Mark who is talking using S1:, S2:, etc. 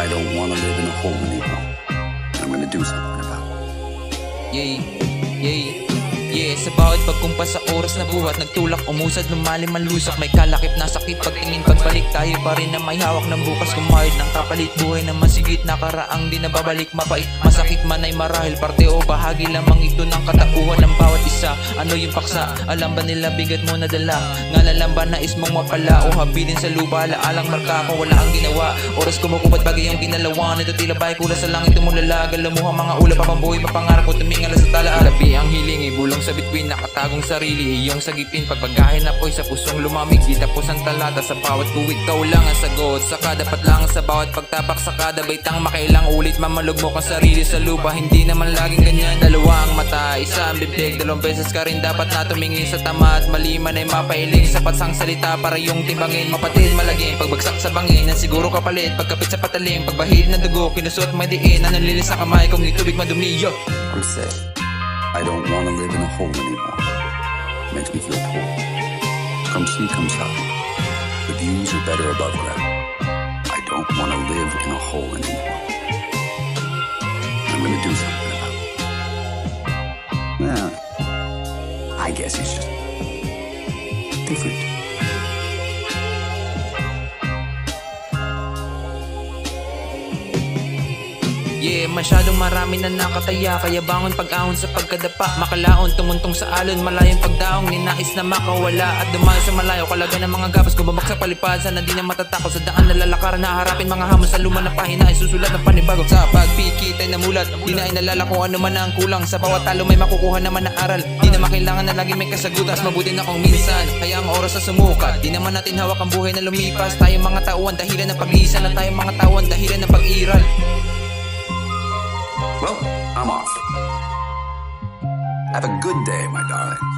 S1: don't want to live in a hole anymore. I'm gonna do something about it.
S2: Sa bawat pagkumpas sa oras na buhat, nagtulak, umusad, lumalim, malusak. May kalakip na sakit, pagtingin, pagbalik, tayo pa rin na may hawak ng bukas. Kumahid ng kapalit, buhay na masigit, nakaraang di na babalik. Mapait, masakit man ay marahil, parte o bahagi lamang ito ng katauhan ng bawat isa. Ano yung paksa? Alam ba nila bigat mo nadala? Ngalalang ba nais mong mapala o habilin sa lupa? Laalang marka kung wala ang ginawa. Oras kumukubat, bagay ang ginalawan. Ito tila ba'y kula sa langit, tumulala. Galamuhang mga ulap, papambuhay, mapangarap ko tumingala sa talaan. Labi ang hiling, ibulong sa bituin, nakatagong sarili, iyong sagipin. Pagbagahin na po'y sa pusong lumamig, di tapos ang talata. Sa bawat kuwit, ikaw lang ang sagot. Saka dapat lang sa bawat pagtapak, saka baitang makailang ulit. Mamalugmok ang sarili sa lupa, hindi naman laging ganyan. Dalawa ang mata, isa ang bibig, dalawang beses ka rin dapat na tumingin sa tama. At mali man ay mapailing, sapat sang salita para yung timbangin. Mapatid, malaging, pagbagsak sa bangin, na siguro kapalit. Pagkapit sa patalim, pagbahid ng dugo, kinusot may diin, na nanlilis sa kamay kung itubig madumi.
S1: I'm sick. I don't want to live in a hole anymore. Makes me feel poor. Come see, come south. The views are better above ground. I don't want to live in a hole anymore. I'm gonna do something about it. Well, I guess it's just different.
S2: Masyadong marami na nakataya, kaya bangon pag-ahon sa pagkadapa. Makalaon, tumuntong sa alon, malayong pagdaong, ninais na makawala at dumayo sa malayo. Kalaga ng mga gapas, kumamak sa palipad, sana di na matatakot sa daan na lalakaran. Naharapin mga hamon sa luma na pahina, ay susulat ng panibago. Sa pagpikit ay namulat, di na inalala kung ano man ang kulang. Sa bawat talo may makukuha naman na aral, di na makailangan na lagi may kasagutas. Mabuti na kung minsan, kaya ang oras sa sumukat. Di naman natin hawak ang buhay na lumipas. Tayong mga tauhan dahilan ng pag-iisa, na tayong mga tauhan dahilan ng pag-iral.
S1: Well, I'm off. Have a good day, my darlings.